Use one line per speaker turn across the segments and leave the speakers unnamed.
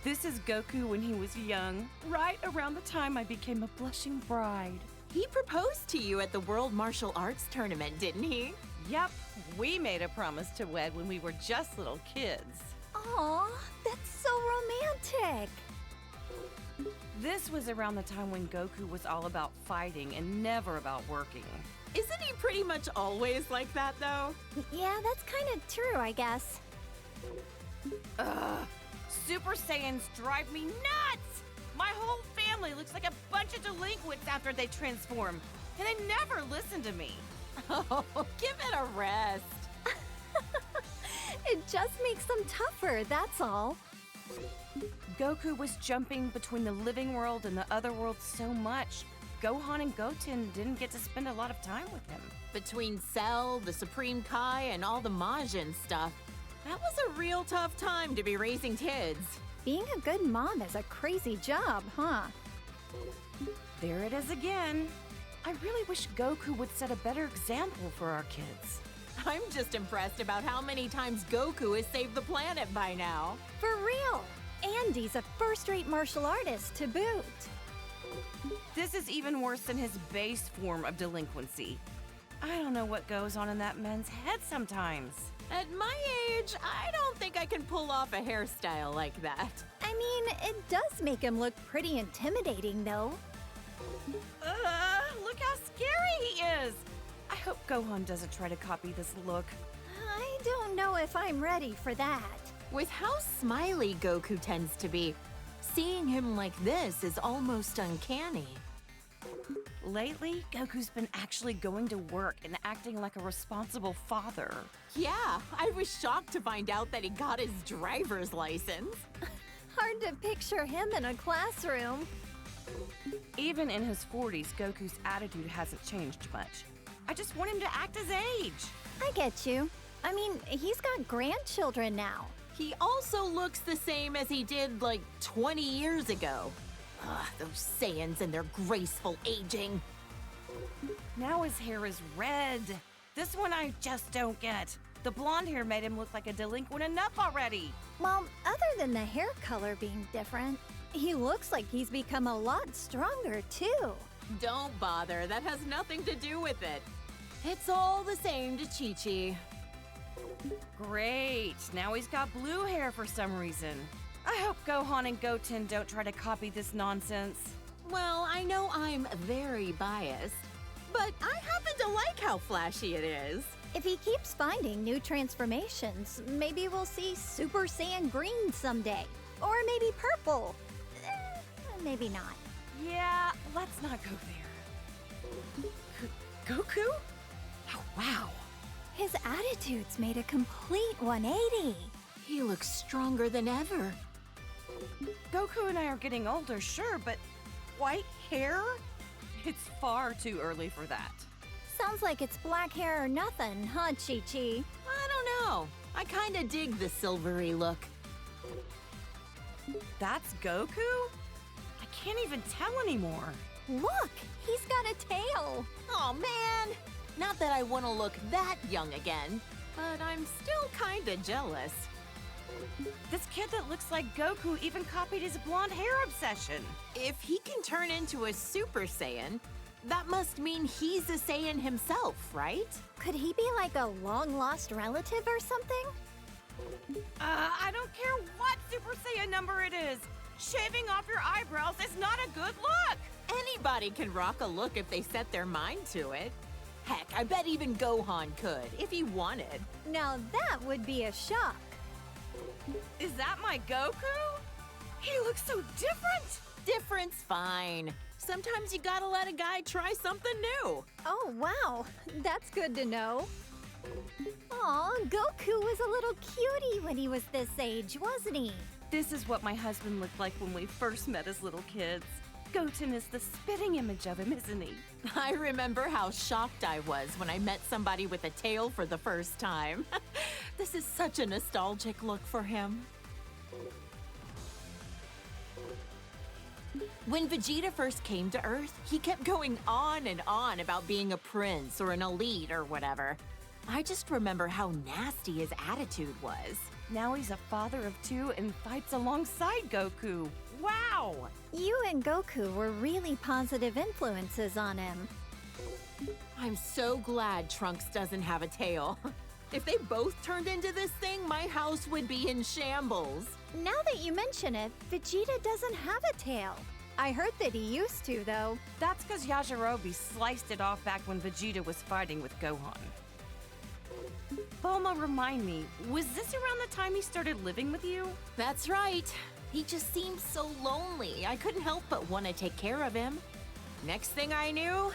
This is Goku when he was young, right around the time I became a blushing bride.
He proposed to you at the World Martial Arts Tournament, didn't he?
Yep, we made a promise to wed when we were just little kids.
Aw, that's so romantic.
This was around the time when Goku was all about fighting and never about working.
Isn't he pretty much always like that, though?
Yeah, that's kind of true, I guess.
Ugh, Super Saiyans drive me nuts! My whole family looks like a bunch of delinquents after they transform, and they never listen to me.
Oh, give it a rest.
It just makes them tougher, that's all.
Goku was jumping between the living world and the other world so much, Gohan and Goten didn't get to spend a lot of time with him.
Between Cell, the Supreme Kai, and all the Majin stuff, that was a real tough time to be raising kids.
Being a good mom is a crazy job, huh?
There it is again. I really wish Goku would set a better example for our kids.
I'm just impressed about how many times Goku has saved the planet by now.
For real! And he's a first-rate martial artist to boot.
This is even worse than his base form of delinquency. I don't know what goes on in that man's head sometimes.
At my age, I don't think I can pull off a hairstyle like that.
I mean, it does make him look pretty intimidating, though.
Look how scary he is! I hope Gohan doesn't try to copy this look.
I don't know if I'm ready for that.
With how smiley Goku tends to be, seeing him like this is almost uncanny.
Lately, Goku's been actually going to work and acting like a responsible father.
Yeah, I was shocked to find out that he got his driver's license.
Hard to picture him in a classroom.
Even in his 40s, Goku's attitude hasn't changed much. I just want him to act his age.
I get you. I mean, he's got grandchildren now.
He also looks the same as he did like 20 years ago. Ugh, those Saiyans and their graceful aging.
Now his hair is red. This one I just don't get. The blonde hair made him look like a delinquent enough already.
Well, other than the hair color being different, he looks like he's become a lot stronger, too.
Don't bother, that has nothing to do with it. It's all the same to Chi-Chi.
Great, now he's got blue hair for some reason. I hope Gohan and Goten don't try to copy this nonsense.
Well, I know I'm very biased, but I happen to like how flashy it is.
If he keeps finding new transformations, maybe we'll see Super Saiyan Green someday. Or maybe purple. Maybe not.
Yeah, let's not go there. Goku? Oh, wow.
His attitude's made a complete 180.
He looks stronger than ever.
Goku and I are getting older, sure, but white hair? It's far too early for that.
Sounds like it's black hair or nothing, huh, Chi-Chi?
I don't know. I kinda dig the silvery look.
That's Goku? I can't even tell anymore.
Look, he's got a tail.
Oh man! Not that I want to look that young again, but I'm still kinda jealous.
This kid that looks like Goku even copied his blonde hair obsession.
If he can turn into a Super Saiyan, that must mean he's a Saiyan himself, right?
Could he be like a long-lost relative or something?
I don't care what Super Saiyan number it is. Shaving off your eyebrows is not a good look.
Anybody can rock a look if they set their mind to it. Heck, I bet even Gohan could, if he wanted.
Now that would be a shock.
Is that my Goku? He looks so different.
Different's fine. Sometimes you gotta let a guy try something new.
Oh, wow. That's good to know. Aw, Goku was a little cutie when he was this age, wasn't he?
This is what my husband looked like when we first met as little kids. Goten is the spitting image of him, isn't he?
I remember how shocked I was when I met somebody with a tail for the first time. This is such a nostalgic look for him. When Vegeta first came to Earth, he kept going on and on about being a prince or an elite or whatever. I just remember how nasty his attitude was.
Now he's a father of two and fights alongside Goku. Wow!
You and Goku were really positive influences on him.
I'm so glad Trunks doesn't have a tail. If they both turned into this thing, my house would be in shambles.
Now that you mention it, Vegeta doesn't have a tail. I heard that he used to, though.
That's because Yajirobe sliced it off back when Vegeta was fighting with Gohan. Bulma, remind me, was this around the time he started living with you?
That's right. He just seemed so lonely. I couldn't help but want to take care of him. Next thing I knew,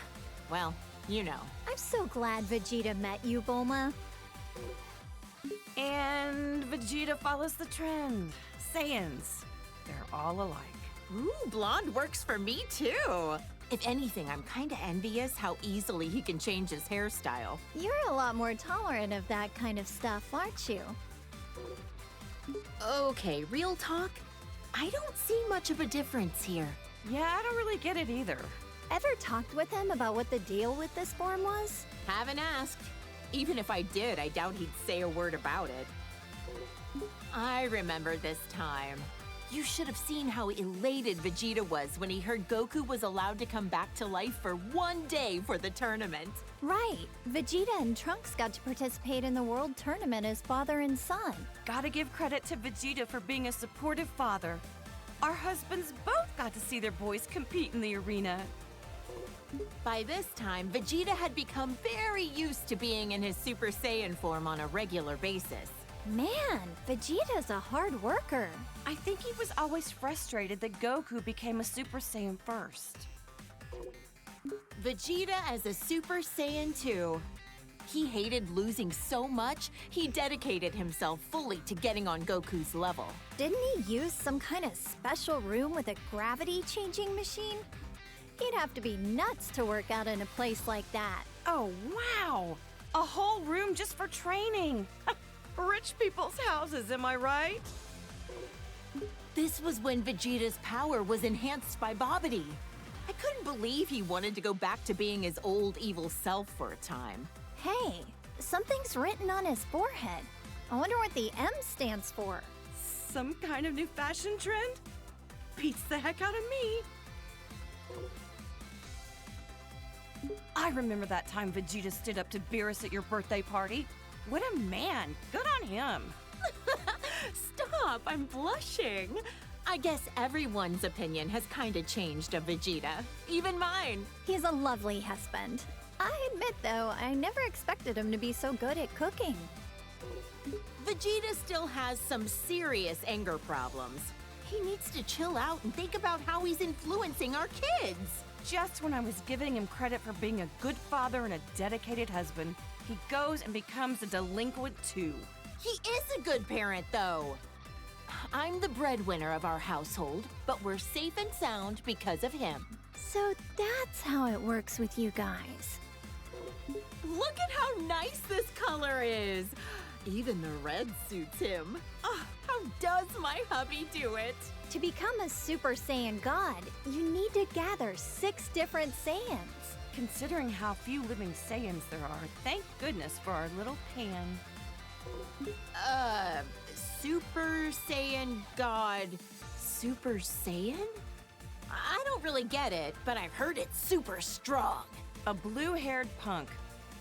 well, you know.
I'm so glad Vegeta met you, Bulma.
And Vegeta follows the trend. Saiyans, they're all alike.
Ooh, blonde works for me too. If anything, I'm kinda envious how easily he can change his hairstyle.
You're a lot more tolerant of that kind of stuff, aren't you?
Okay, real talk. I don't see much of a difference here.
Yeah, I don't really get it either.
Ever talked with him about what the deal with this form was?
Haven't asked. Even if I did, I doubt he'd say a word about it. I remember this time. You should have seen how elated Vegeta was when he heard Goku was allowed to come back to life for one day for the tournament.
Right. Vegeta and Trunks got to participate in the world tournament as father and son.
Gotta give credit to Vegeta for being a supportive father. Our husbands both got to see their boys compete in the arena.
By this time, Vegeta had become very used to being in his Super Saiyan form on a regular basis.
Man, Vegeta's a hard worker.
I think he was always frustrated that Goku became a Super Saiyan first.
Vegeta as a Super Saiyan 2. He hated losing so much, he dedicated himself fully to getting on Goku's level.
Didn't he use some kind of special room with a gravity-changing machine? He'd have to be nuts to work out in a place like that.
Oh, wow! A whole room just for training! Rich people's houses, am I right?
This was when Vegeta's power was enhanced by Babidi. I couldn't believe he wanted to go back to being his old evil self for a time.
Hey, something's written on his forehead. I wonder what the M stands for.
Some kind of new fashion trend? Beats the heck out of me. I remember that time Vegeta stood up to Beerus at your birthday party. What a man! Good on him!
Stop, I'm blushing. I guess everyone's opinion has kinda changed of Vegeta, even mine.
He's a lovely husband. I admit, though, I never expected him to be so good at cooking.
Vegeta still has some serious anger problems. He needs to chill out and think about how he's influencing our kids.
Just when I was giving him credit for being a good father and a dedicated husband, he goes and becomes a delinquent too.
He is a good parent, though. I'm the breadwinner of our household, but we're safe and sound because of him.
So that's how it works with you guys.
Look at how nice this color is. Even the red suits him. Oh, how does my hubby do it?
To become a Super Saiyan God, you need to gather 6 different Saiyans.
Considering how few living Saiyans there are, thank goodness for our little pan.
Super Saiyan God, Super Saiyan? I don't really get it, but I've heard it's super strong.
A blue-haired punk.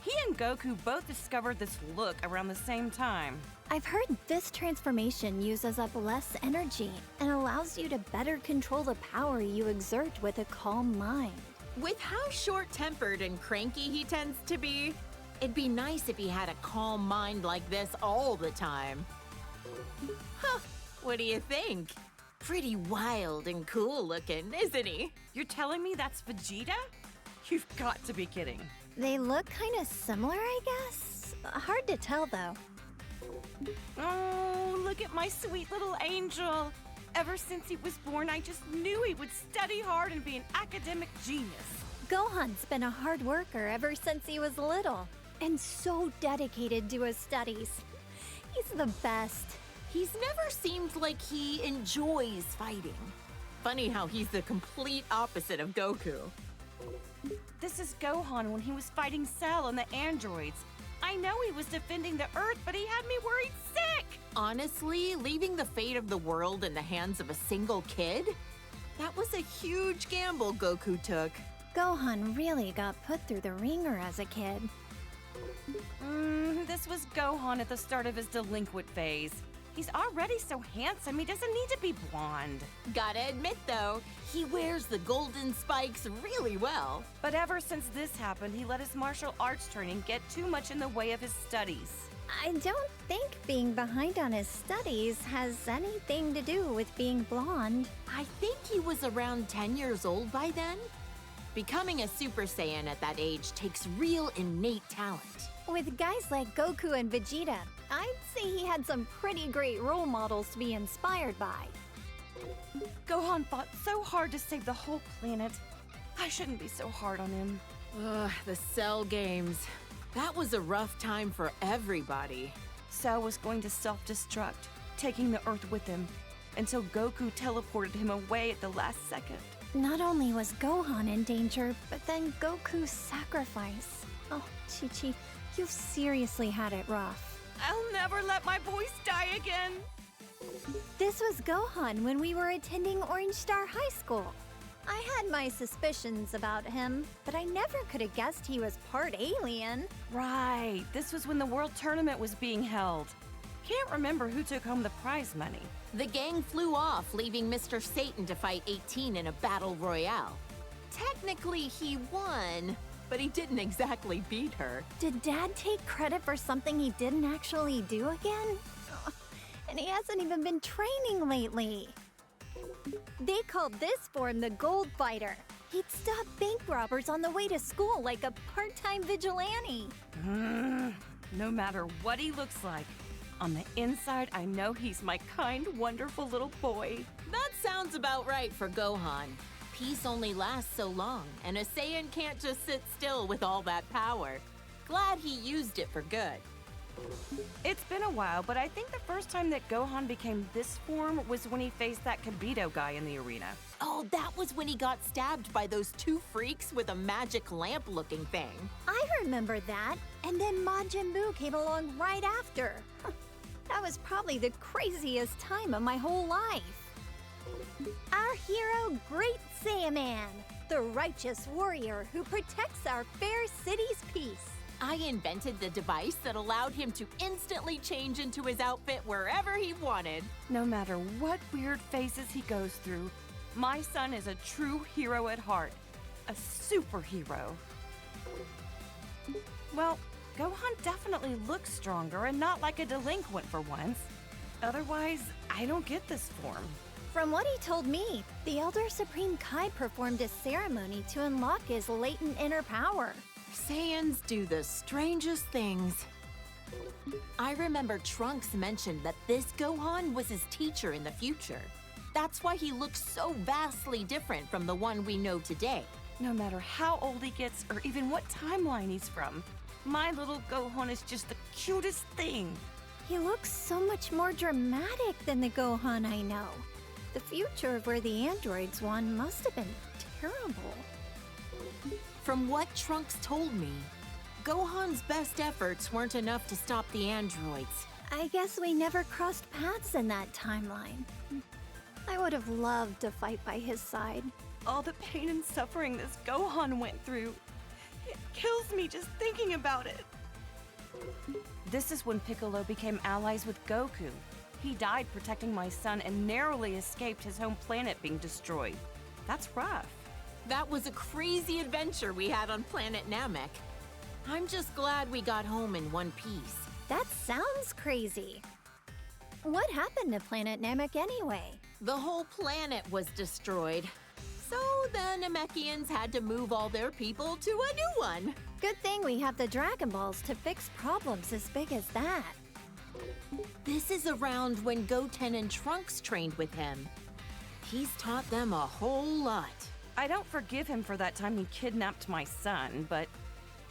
He and Goku both discovered this look around the same time.
I've heard this transformation uses up less energy and allows you to better control the power you exert with a calm mind.
With how short-tempered and cranky he tends to be, it'd be nice if he had a calm mind like this all the time. Huh, what do you think? Pretty wild and cool looking, isn't he?
You're telling me that's Vegeta? You've got to be kidding.
They look kind of similar, I guess. Hard to tell, though.
Oh, look at my sweet little angel. Ever since he was born, I just knew he would study hard and be an academic genius.
Gohan's been a hard worker ever since he was little, and so dedicated to his studies. He's the best.
He's never seemed like he enjoys fighting. Funny how he's the complete opposite of Goku.
This is Gohan when he was fighting Cell and the androids. I know he was defending the Earth, but he had me worried sick.
Honestly, leaving the fate of the world in the hands of a single kid? That was a huge gamble Goku took.
Gohan really got put through the ringer as a kid.
This was Gohan at the start of his delinquent phase. He's already so handsome, he doesn't need to be blonde.
Gotta admit, though, he wears the golden spikes really well.
But ever since this happened, he let his martial arts training get too much in the way of his studies.
I don't think being behind on his studies has anything to do with being blonde.
I think he was around 10 years old by then. Becoming a Super Saiyan at that age takes real innate talent.
With guys like Goku and Vegeta, I'd say he had some pretty great role models to be inspired by.
Gohan fought so hard to save the whole planet. I shouldn't be so hard on him.
Ugh, the Cell games. That was a rough time for everybody.
Cell was going to self-destruct, taking the Earth with him, until Goku teleported him away at the last second.
Not only was Gohan in danger, but then Goku's sacrifice. Oh, Chi-Chi, you've seriously had it rough.
I'll never let my boys die again.
This was Gohan when we were attending Orange Star High School. I had my suspicions about him, but I never could have guessed he was part alien.
Right, this was when the World Tournament was being held. Can't remember who took home the prize money.
The gang flew off, leaving Mr. Satan to fight 18 in a battle royale. Technically, he won, but he didn't exactly beat her.
Did Dad take credit for something he didn't actually do again? And he hasn't even been training lately. They called this form the Gold Fighter. He'd stop bank robbers on the way to school like a part-time vigilante.
No matter what he looks like, on the inside, I know he's my kind, wonderful little boy.
That sounds about right for Gohan. Peace only lasts so long, and a Saiyan can't just sit still with all that power. Glad he used it for good.
It's been a while, but I think the first time that Gohan became this form was when he faced that Kibito guy in the arena.
Oh, that was when he got stabbed by those two freaks with a magic lamp-looking thing.
I remember that, and then Majin Buu came along right after. That was probably the craziest time of my whole life. Our hero, Great Saiyaman, the righteous warrior who protects our fair city's peace.
I invented the device that allowed him to instantly change into his outfit wherever he wanted.
No matter what weird phases he goes through, my son is a true hero at heart. A superhero. Well, Gohan definitely looks stronger and not like a delinquent for once. Otherwise, I don't get this form.
From what he told me, the Elder Supreme Kai performed a ceremony to unlock his latent inner power.
Saiyans do the strangest things. I remember Trunks mentioned that this Gohan was his teacher in the future. That's why he looks so vastly different from the one we know today.
No matter how old he gets or even what timeline he's from, my little Gohan is just the cutest thing.
He looks so much more dramatic than the Gohan I know. The future of where the androids won must have been terrible.
From what Trunks told me, Gohan's best efforts weren't enough to stop the androids.
I guess we never crossed paths in that timeline. I would have loved to fight by his side.
All the pain and suffering this Gohan went through. It kills me just thinking about it. This is when Piccolo became allies with Goku. He died protecting my son and narrowly escaped his home planet being destroyed. That's rough.
That was a crazy adventure we had on planet Namek. I'm just glad we got home in one piece.
That sounds crazy. What happened to planet Namek anyway?
The whole planet was destroyed. So the Namekians had to move all their people to a new one.
Good thing we have the Dragon Balls to fix problems as big as that.
This is around when Goten and Trunks trained with him. He's taught them a whole lot.
I don't forgive him for that time he kidnapped my son, but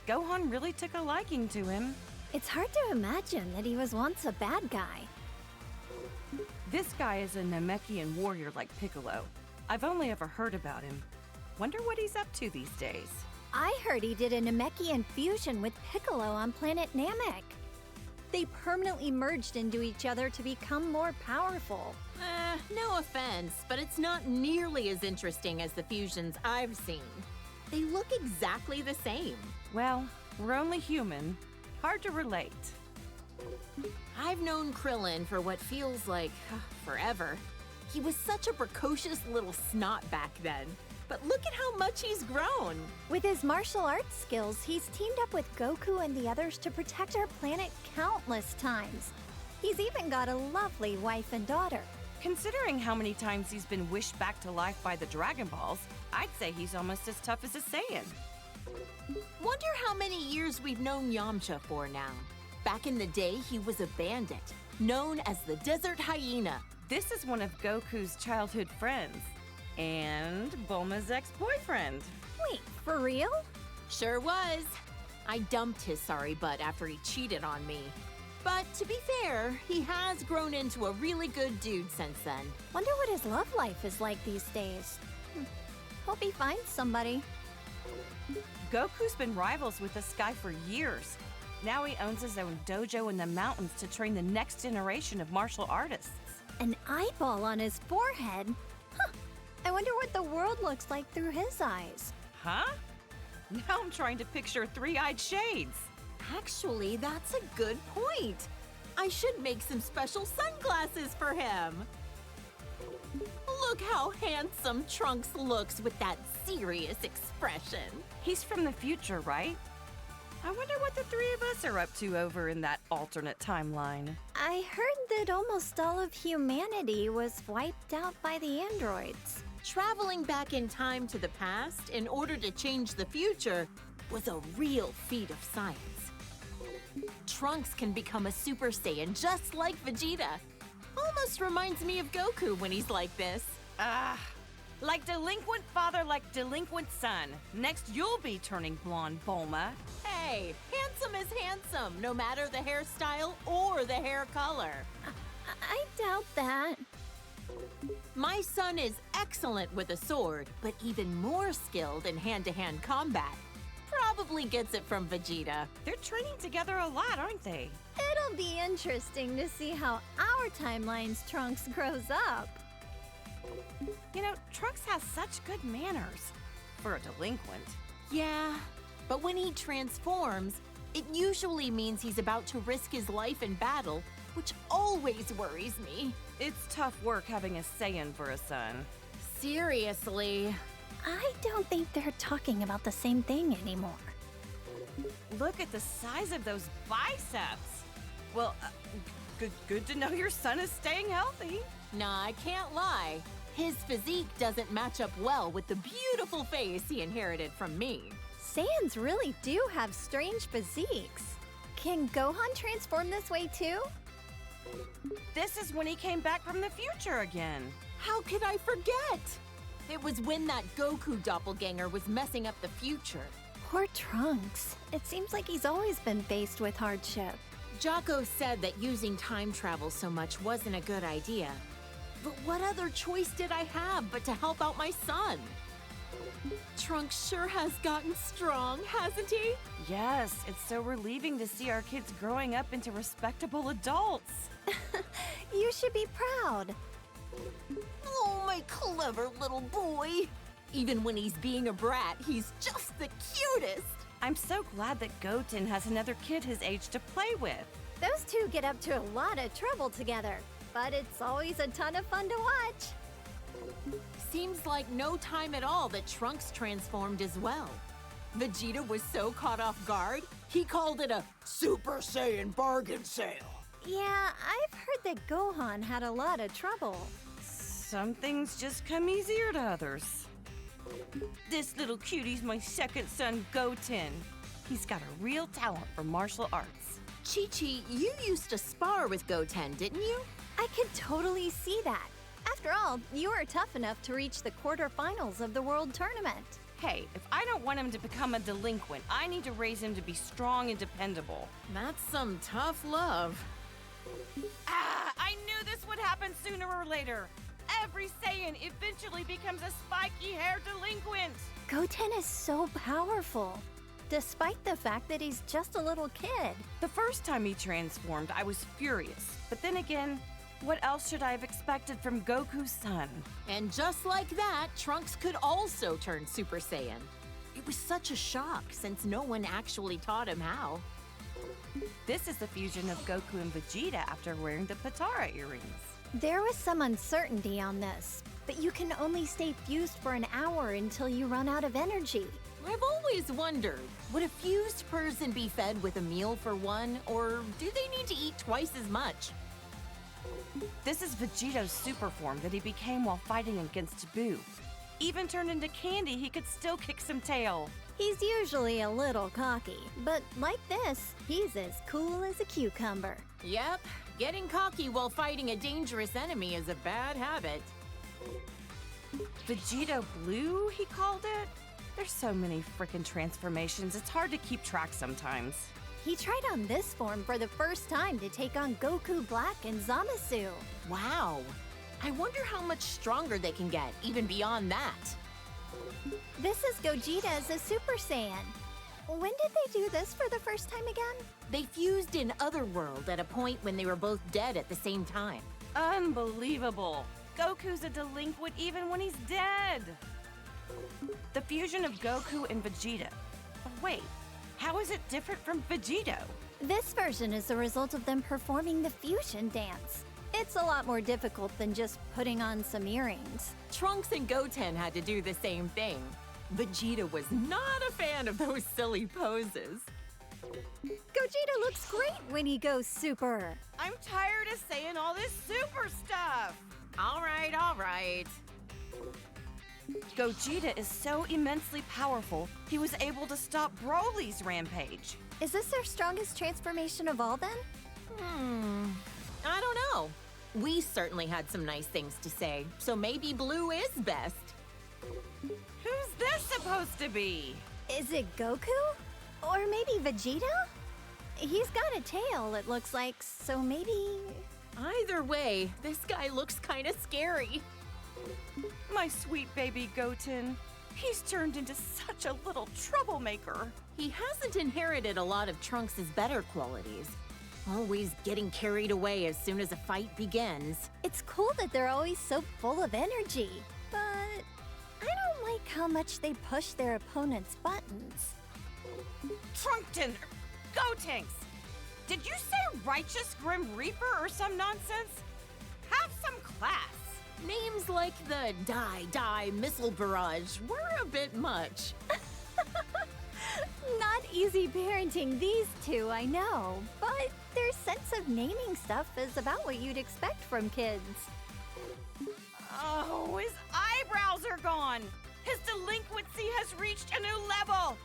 Gohan really took a liking to him.
It's hard to imagine that he was once a bad guy.
This guy is a Namekian warrior like Piccolo. I've only ever heard about him. Wonder what he's up to these days.
I heard he did a Namekian fusion with Piccolo on planet Namek. They permanently merged into each other to become more powerful.
No offense, but it's not nearly as interesting as the fusions I've seen. They look exactly the same.
Well, we're only human. Hard to relate.
I've known Krillin for what feels like forever. He was such a precocious little snot back then. But look at how much he's grown.
With his martial arts skills, he's teamed up with Goku and the others to protect our planet countless times. He's even got a lovely wife and daughter.
Considering how many times he's been wished back to life by the Dragon Balls, I'd say he's almost as tough as a Saiyan.
Wonder how many years we've known Yamcha for now. Back in the day, he was a bandit, known as the Desert Hyena.
This is one of Goku's childhood friends. And Bulma's ex-boyfriend.
Wait, for real?
Sure was. I dumped his sorry butt after he cheated on me. But to be fair, he has grown into a really good dude since then.
Wonder what his love life is like these days. Hope he finds somebody.
Goku's been rivals with this guy for years. Now he owns his own dojo in the mountains to train the next generation of martial artists.
An eyeball on his forehead? Huh. I wonder what the world looks like through his eyes.
Huh? Now I'm trying to picture three-eyed shades.
Actually, that's a good point. I should make some special sunglasses for him. Look how handsome Trunks looks with that serious expression.
He's from the future, right? I wonder what the three of us are up to over in that alternate timeline.
I heard that almost all of humanity was wiped out by the androids.
Traveling back in time to the past in order to change the future was a real feat of science. Trunks can become a Super Saiyan just like Vegeta. Almost reminds me of Goku when he's like this.
Like delinquent father, like delinquent son. Next, you'll be turning blonde, Bulma.
Hey, handsome is handsome, no matter the hairstyle or the hair color.
I doubt that.
My son is excellent with a sword, but even more skilled in hand-to-hand combat. Probably gets it from Vegeta.
They're training together a lot, aren't they?
It'll be interesting to see how our timeline's Trunks grows up.
You know, Trunks has such good manners for a delinquent.
Yeah, but when he transforms, it usually means he's about to risk his life in battle, which always worries me.
It's tough work having a Saiyan for a son.
Seriously.
I don't think they're talking about the same thing anymore.
Look at the size of those biceps. Well, good to know your son is staying healthy.
Nah, I can't lie. His physique doesn't match up well with the beautiful face he inherited from me.
Saiyans really do have strange physiques. Can Gohan transform this way too?
This is when he came back from the future again.
How could I forget? It was when that Goku doppelganger was messing up the future.
Poor Trunks. It seems like he's always been faced with hardship.
Jocko said that using time travel so much wasn't a good idea. But what other choice did I have but to help out my son? Trunks sure has gotten strong, hasn't he?
Yes, it's so relieving to see our kids growing up into respectable adults.
You should be proud.
Oh, my clever little boy. Even when he's being a brat, he's just the cutest.
I'm so glad that Goten has another kid his age to play with.
Those two get up to a lot of trouble together, but it's always a ton of fun to watch.
Seems like no time at all that Trunks transformed as well. Vegeta was so caught off guard, he called it a Super Saiyan bargain sale.
Yeah, I've heard that Gohan had a lot of trouble.
Some things just come easier to others. This little cutie's my second son, Goten. He's got a real talent for martial arts.
Chi-Chi, you used to spar with Goten, didn't you?
I could totally see that. After all, you were tough enough to reach the quarterfinals of the World Tournament.
Hey, if I don't want him to become a delinquent, I need to raise him to be strong and dependable.
That's some tough love.
I knew this would happen sooner or later. Every Saiyan eventually becomes a spiky-haired delinquent.
Goten is so powerful. despite the fact that he's just a little kid.
The first time he transformed, I was furious. But then again, what else should I have expected from Goku's son?
And just like that, Trunks could also turn Super Saiyan. It was such a shock since no one actually taught him how.
This is the fusion of Goku and Vegeta after wearing the Patara earrings.
There was some uncertainty on this, but you can only stay fused for an hour until you run out of energy.
I've always wondered, would a fused person be fed with a meal for one, or do they need to eat twice as much?
This is Vegeto's super form that he became while fighting against Boo. Even turned into candy, he could still kick some tail.
He's usually a little cocky, but like this, he's as cool as a cucumber.
Yep, getting cocky while fighting a dangerous enemy is a bad habit.
Vegito Blue, he called it? There's so many frickin' transformations, it's hard to keep track sometimes.
He tried on this form for the first time to take on Goku Black and Zamasu.
Wow. I wonder how much stronger they can get, even beyond that.
This is Gogeta as a Super Saiyan. When did they do this for the first time again?
They fused in Otherworld at a point when they were both dead at the same time.
Unbelievable. Goku's a delinquent even when he's dead. The fusion of Goku and Vegeta. Wait, how is it different from Vegito?
This version is the result of them performing the fusion dance. It's a lot more difficult than just putting on some earrings.
Trunks and Goten had to do the same thing. Vegeta was not a fan of those silly poses.
Gogeta looks great when he goes super.
I'm tired of saying all this super stuff.
All right.
Gogeta is so immensely powerful, he was able to stop Broly's rampage.
Is this their strongest transformation of all then?
I don't know. We certainly had some nice things to say, so maybe Blue is best.
Who's this supposed to be?
Is it Goku? Or maybe Vegeta? He's got a tail, it looks like, so maybe...
Either way, this guy looks kind of scary.
My sweet baby Goten. He's turned into such a little troublemaker.
He hasn't inherited a lot of Trunks' better qualities. Always getting carried away as soon as a fight begins.
It's cool that they're always so full of energy, but I don't like how much they push their opponent's buttons.
Trunkton! Gotenks! Did you say Righteous Grim Reaper or some nonsense? Have some class!
Names like the Die Missile Barrage were a bit much.
Not easy parenting these two, I know, but their sense of naming stuff is about what you'd expect from kids.
Oh, his eyebrows are gone! His delinquency has reached a new level!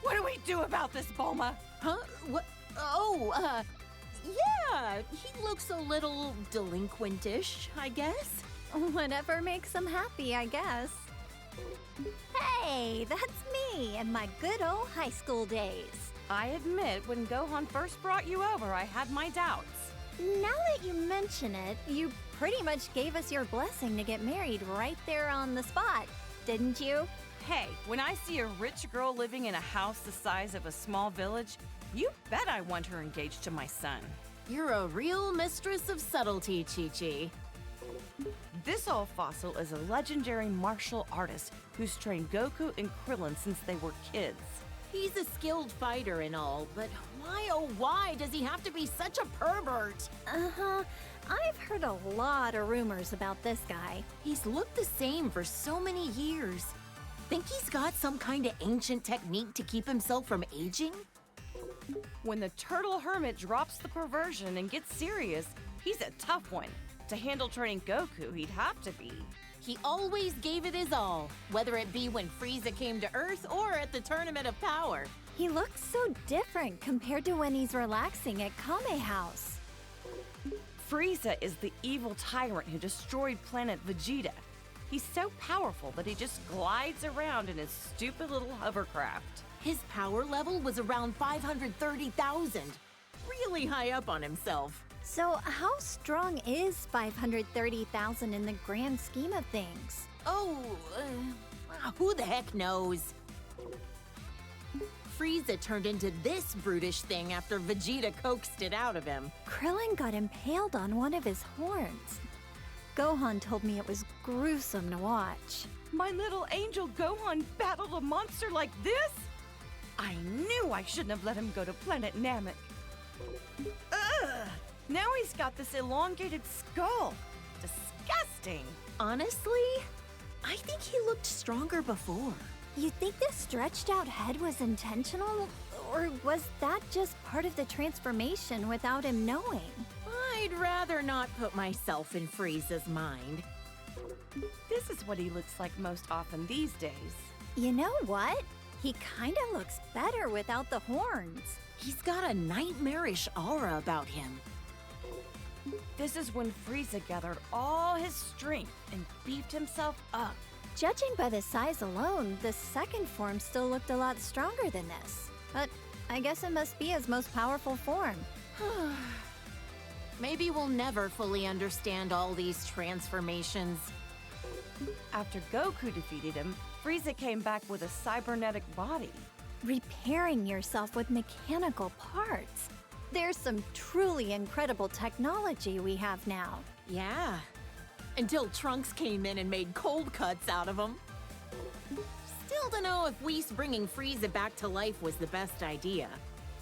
What do we do about this, Bulma?
Huh? What? Oh, yeah, he looks a little delinquentish, I guess.
Whatever makes them happy, I guess. Hey, that's me and my good old high school days.
I admit, when Gohan first brought you over, I had my doubts.
Now that you mention it, you pretty much gave us your blessing to get married right there on the spot, didn't you?
Hey, when I see a rich girl living in a house the size of a small village, you bet I want her engaged to my son.
You're a real mistress of subtlety, Chi-Chi.
This old fossil is a legendary martial artist who's trained Goku and Krillin since they were kids.
He's a skilled fighter and all, but why oh why does he have to be such a pervert?
Uh-huh. I've heard a lot of rumors about this guy.
He's looked the same for so many years. Think he's got some kind of ancient technique to keep himself from aging?
When the turtle hermit drops the perversion and gets serious, he's a tough one. To handle training Goku, he'd have to be.
He always gave it his all, whether it be when Frieza came to Earth or at the Tournament of Power.
He looks so different compared to when he's relaxing at Kame House.
Frieza is the evil tyrant who destroyed planet Vegeta. He's so powerful that he just glides around in his stupid little hovercraft.
His power level was around 530,000. Really high up on himself.
So how strong is 530,000 in the grand scheme of things?
Oh, who the heck knows? Frieza turned into this brutish thing after Vegeta coaxed it out of him.
Krillin got impaled on one of his horns. Gohan told me it was gruesome to watch.
My little angel Gohan battled a monster like this? I knew I shouldn't have let him go to Planet Namek. Ugh! Now he's got this elongated skull. Disgusting.
Honestly, I think he looked stronger before.
You think the stretched out head was intentional? Or was that just part of the transformation without him knowing?
I'd rather not put myself in Frieza's mind.
This is what he looks like most often these days.
You know what? He kinda looks better without the horns.
He's got a nightmarish aura about him.
This is when Frieza gathered all his strength and beefed himself up.
Judging by the size alone, the second form still looked a lot stronger than this. But I guess it must be his most powerful form.
Maybe we'll never fully understand all these transformations.
After Goku defeated him, Frieza came back with a cybernetic body.
Repairing yourself with mechanical parts. There's some truly incredible technology we have now.
Yeah. Until Trunks came in and made cold cuts out of him. Still don't know if Whis bringing Frieza back to life was the best idea.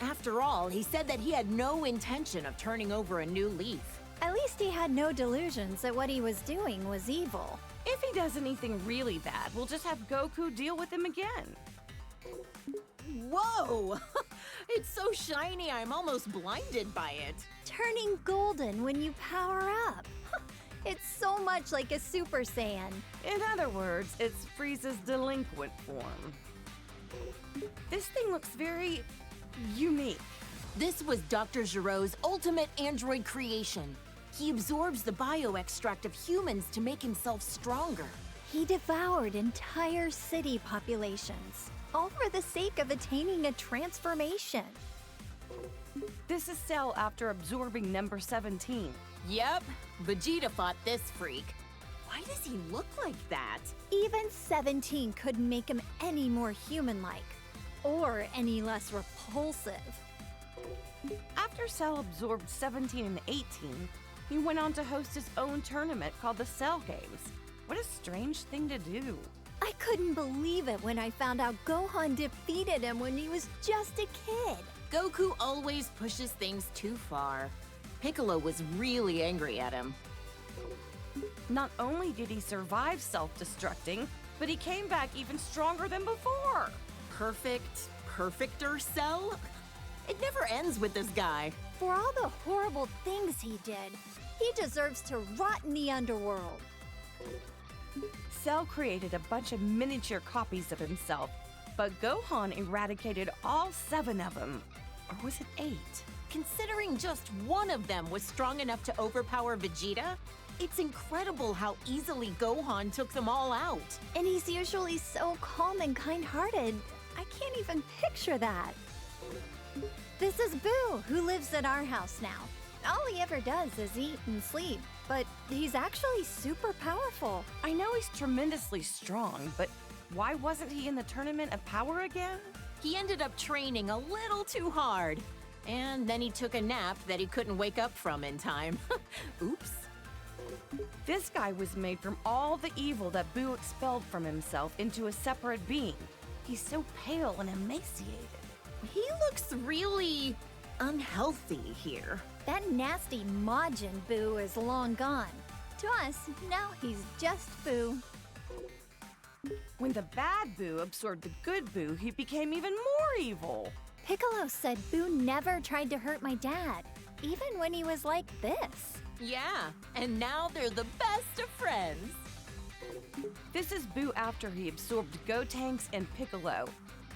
After all, he said that he had no intention of turning over a new leaf.
At least he had no delusions that what he was doing was evil.
If he does anything really bad, we'll just have Goku deal with him again.
Whoa! It's so shiny I'm almost blinded by it.
Turning golden when you power up. It's so much like a Super Saiyan.
In other words, it's Frieza's delinquent form. This thing looks very unique.
This was Dr. Giro's ultimate android creation. He absorbs the bioextract of humans to make himself stronger.
He devoured entire city populations, all for the sake of attaining a transformation.
This is Cell after absorbing number 17.
Yep, Vegeta fought this freak. Why does he look like that?
Even 17 couldn't make him any more human-like, or any less repulsive.
After Cell absorbed 17 and 18, he went on to host his own tournament called the Cell Games. What a strange thing to do.
I couldn't believe it when I found out Gohan defeated him when he was just a kid.
Goku always pushes things too far. Piccolo was really angry at him.
Not only did he survive self-destructing, but he came back even stronger than before.
Perfecter Cell? It never ends with this guy.
For all the horrible things he did, he deserves to rot in the underworld.
Cell created a bunch of miniature copies of himself, but Gohan eradicated all 7 of them. Or was it 8?
Considering just one of them was strong enough to overpower Vegeta, it's incredible how easily Gohan took them all out.
And he's usually so calm and kind-hearted, I can't even picture that. This is Boo, who lives at our house now. All he ever does is eat and sleep, but he's actually super powerful.
I know he's tremendously strong, but why wasn't he in the Tournament of Power again?
He ended up training a little too hard. And then he took a nap that he couldn't wake up from in time. Oops.
This guy was made from all the evil that Boo expelled from himself into a separate being. He's so pale and emaciated.
He looks really unhealthy here.
That nasty Majin Boo is long gone. To us, now he's just Boo.
When the bad Boo absorbed the good Boo, he became even more evil.
Piccolo said Boo never tried to hurt my dad, even when he was like this.
Yeah, and now they're the best of friends.
This is Boo after he absorbed Gotenks and Piccolo.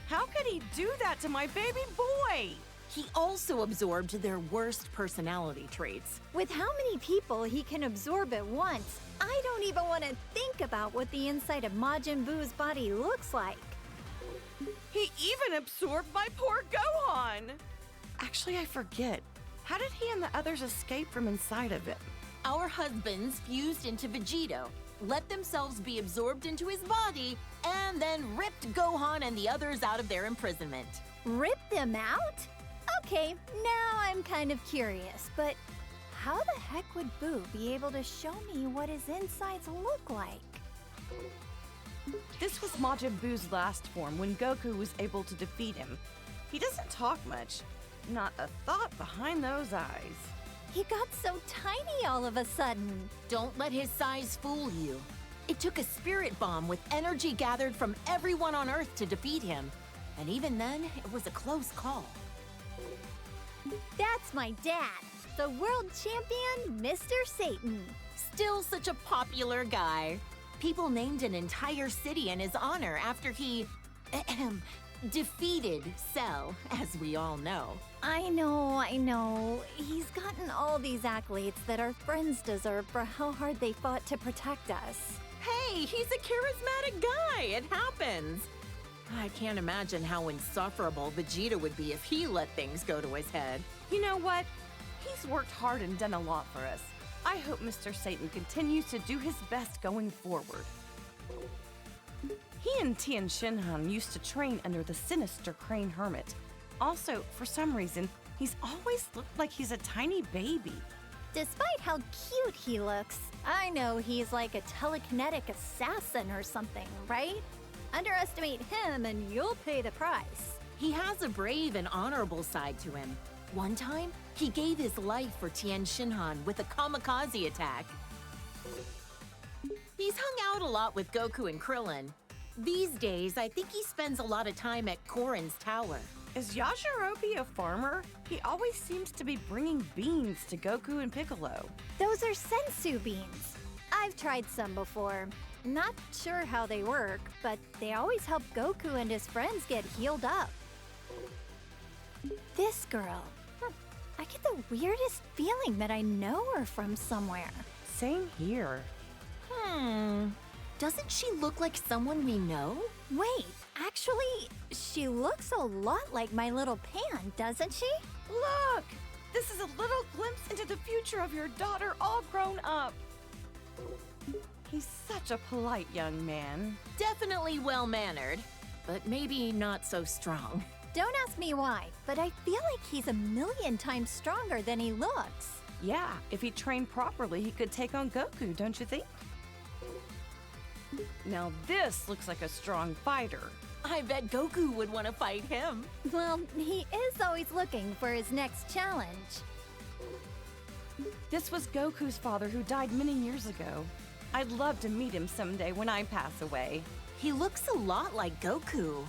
How could he do that to my baby boy?
He also absorbed their worst personality traits.
With how many people he can absorb at once, I don't even want to think about what the inside of Majin Boo's body looks like.
He even absorbed my poor Gohan! Actually, I forget. How did he and the others escape from inside of him?
Our husbands fused into Vegito, let themselves be absorbed into his body, and then ripped Gohan and the others out of their imprisonment.
Rip them out? Okay, now I'm kind of curious, but how the heck would Boo be able to show me what his insides look like?
This was Majin Buu's last form when Goku was able to defeat him. He doesn't talk much. Not a thought behind those eyes.
He got so tiny all of a sudden.
Don't let his size fool you. It took a spirit bomb with energy gathered from everyone on Earth to defeat him. And even then, it was a close call.
That's my dad, the world champion, Mr. Satan.
Still such a popular guy. People named an entire city in his honor after he defeated Cell, as we all know.
I know. He's gotten all these accolades that our friends deserve for how hard they fought to protect us.
Hey, he's a charismatic guy. It happens. I can't imagine how insufferable Vegeta would be if he let things go to his head.
You know what? He's worked hard and done a lot for us. I hope Mr. Satan continues to do his best going forward. He and Tien Shinhan used to train under the sinister Crane Hermit. Also, for some reason, he's always looked like he's a tiny baby.
Despite how cute he looks, I know he's like a telekinetic assassin or something, right? Underestimate him and you'll pay the price.
He has a brave and honorable side to him. One time, he gave his life for Tien Shinhan with a kamikaze attack. He's hung out a lot with Goku and Krillin. These days, I think he spends a lot of time at Korin's tower.
Is Yajirobe a farmer? He always seems to be bringing beans to Goku and Piccolo.
Those are sensu beans. I've tried some before. Not sure how they work, but they always help Goku and his friends get healed up. This girl. I get the weirdest feeling that I know her from somewhere.
Same here.
Doesn't she look like someone we know?
Wait, actually, she looks a lot like my little Pan, doesn't she?
Look! This is a little glimpse into the future of your daughter all grown up. He's such a polite young man.
Definitely well-mannered, but maybe not so strong.
Don't ask me why, but I feel like he's a million times stronger than he looks.
Yeah, if he trained properly, he could take on Goku, don't you think? Now this looks like a strong fighter.
I bet Goku would want to fight him.
Well, he is always looking for his next challenge.
This was Goku's father who died many years ago. I'd love to meet him someday when I pass away.
He looks a lot like Goku,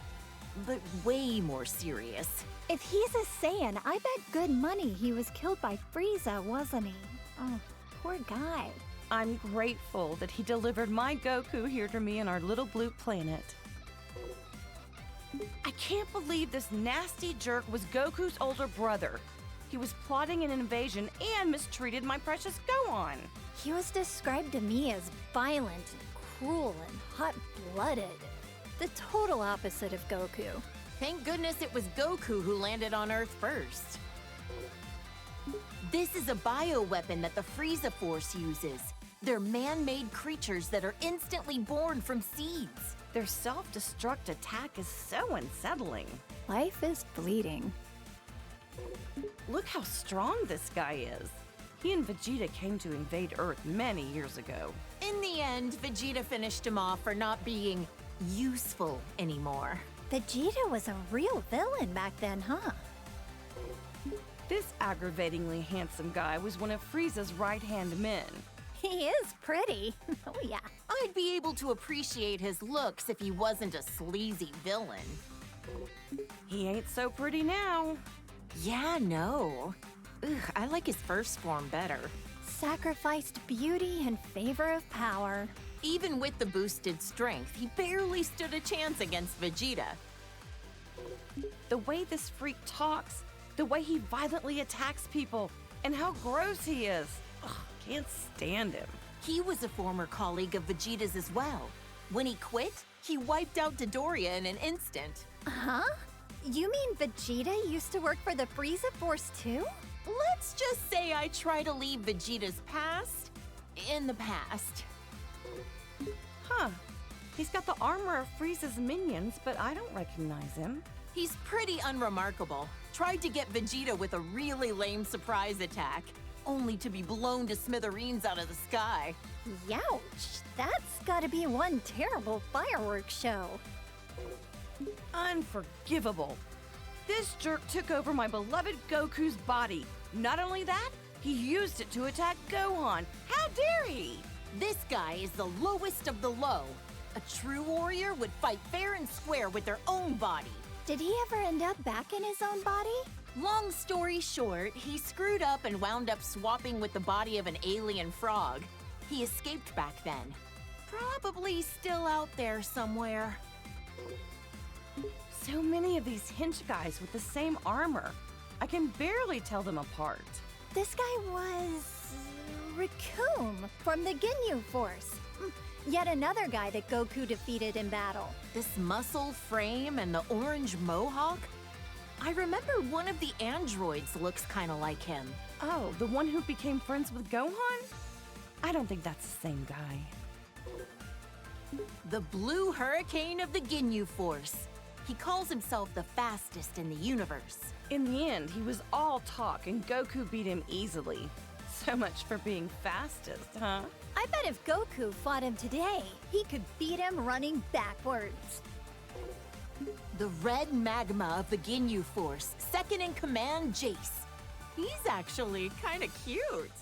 but way more serious.
If he's a Saiyan, I bet good money he was killed by Frieza, wasn't he? Oh, poor guy.
I'm grateful that he delivered my Goku here to me on our little blue planet. I can't believe this nasty jerk was Goku's older brother. He was plotting an invasion and mistreated my precious Gohan.
He was described to me as violent and cruel and hot-blooded. The total opposite of Goku.
Thank goodness it was Goku who landed on Earth first. This is a bioweapon that the Frieza Force uses. They're man-made creatures that are instantly born from seeds.
Their self-destruct attack is so unsettling.
Life is fleeting.
Look how strong this guy is. He and Vegeta came to invade Earth many years ago.
In the end, Vegeta finished him off for not being useful anymore.
Vegeta was a real villain back then, huh?
This aggravatingly handsome guy was one of Frieza's right-hand men.
He is pretty. Oh, yeah.
I'd be able to appreciate his looks if he wasn't a sleazy villain.
He ain't so pretty now.
Yeah, no. Ugh, I like his first form better.
Sacrificed beauty in favor of power.
Even with the boosted strength, he barely stood a chance against Vegeta.
The way this freak talks, the way he violently attacks people, and how gross he is. Ugh, can't stand him.
He was a former colleague of Vegeta's as well. When he quit, he wiped out Dodoria in an instant.
Huh? You mean Vegeta used to work for the Frieza Force too?
Let's just say I try to leave Vegeta's past in the past.
Huh. He's got the armor of Frieza's minions, but I don't recognize him.
He's pretty unremarkable. Tried to get Vegeta with a really lame surprise attack, only to be blown to smithereens out of the sky.
Youch! That's gotta be one terrible fireworks show.
Unforgivable. This jerk took over my beloved Goku's body. Not only that, he used it to attack Gohan. How dare he?
This guy is the lowest of the low. A true warrior would fight fair and square with their own body.
Did he ever end up back in his own body?
Long story short, he screwed up and wound up swapping with the body of an alien frog. He escaped back then. Probably still out there somewhere.
So many of these hench guys with the same armor. I can barely tell them apart.
This guy was... Raccoon from the Ginyu Force. Yet another guy that Goku defeated in battle.
This muscle frame and the orange mohawk? I remember one of the androids looks kind of like him.
Oh, the one who became friends with Gohan? I don't think that's the same guy.
The Blue Hurricane of the Ginyu Force. He calls himself the fastest in the universe.
In the end, he was all talk and Goku beat him easily. So much for being fastest, huh?
I bet if Goku fought him today, he could beat him running backwards.
The red magma of the Ginyu Force, second in command, Jace. He's actually kind of cute.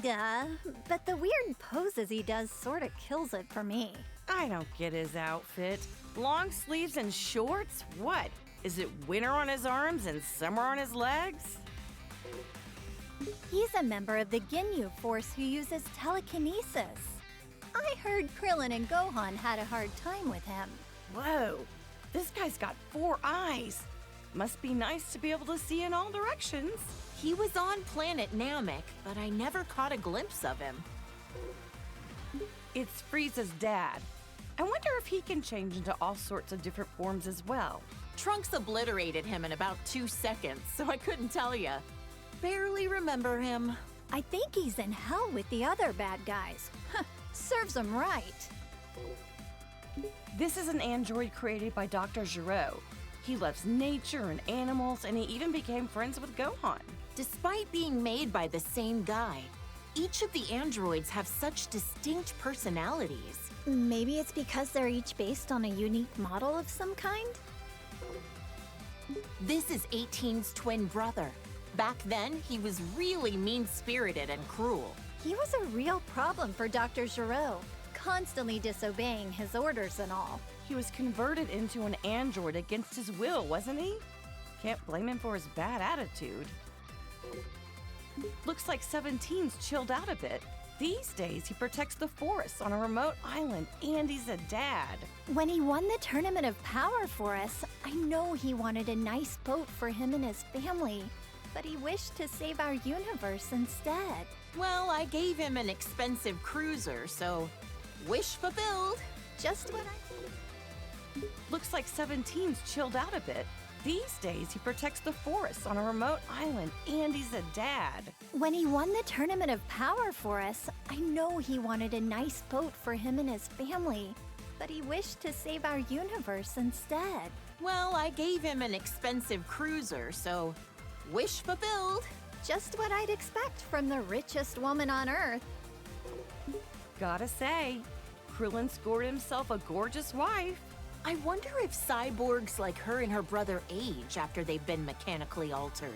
Kinda, but the weird poses he does sorta kills it for me.
I don't get his outfit. Long sleeves and shorts? What? Is it winter on his arms and summer on his legs?
He's a member of the Ginyu Force who uses telekinesis. I heard Krillin and Gohan had a hard time with him.
Whoa, this guy's got 4 eyes. Must be nice to be able to see in all directions.
He was on planet Namek, but I never caught a glimpse of him.
It's Frieza's dad. I wonder if he can change into all sorts of different forms as well.
Trunks obliterated him in about 2 seconds, so I couldn't tell ya. Barely remember him.
I think he's in hell with the other bad guys. Serves him right.
This is an android created by Dr. Gero. He loves nature and animals, and he even became friends with Gohan.
Despite being made by the same guy, each of the androids have such distinct personalities.
Maybe it's because they're each based on a unique model of some kind?
This is 18's twin brother. Back then, he was really mean-spirited and cruel.
He was a real problem for Dr. Gero, constantly disobeying his orders and all.
He was converted into an android against his will, wasn't he? Can't blame him for his bad attitude. Looks like 17's chilled out a bit. These days, he protects the forests on a remote island, and he's a dad.
When he won the Tournament of Power for us, I know he wanted a nice boat for him and his family, but he wished to save our universe instead.
Well, I gave him an expensive cruiser, so wish fulfilled.
Just what I...
Looks like 17's chilled out a bit. These days, he protects the forests on a remote island, and he's a dad.
When he won the Tournament of Power for us, I know he wanted a nice boat for him and his family, but he wished to save our universe instead.
Well, I gave him an expensive cruiser, so wish fulfilled.
Just what I'd expect from the richest woman on Earth.
Gotta say, Krillin scored himself a gorgeous wife.
I wonder if cyborgs like her and her brother age after they've been mechanically altered.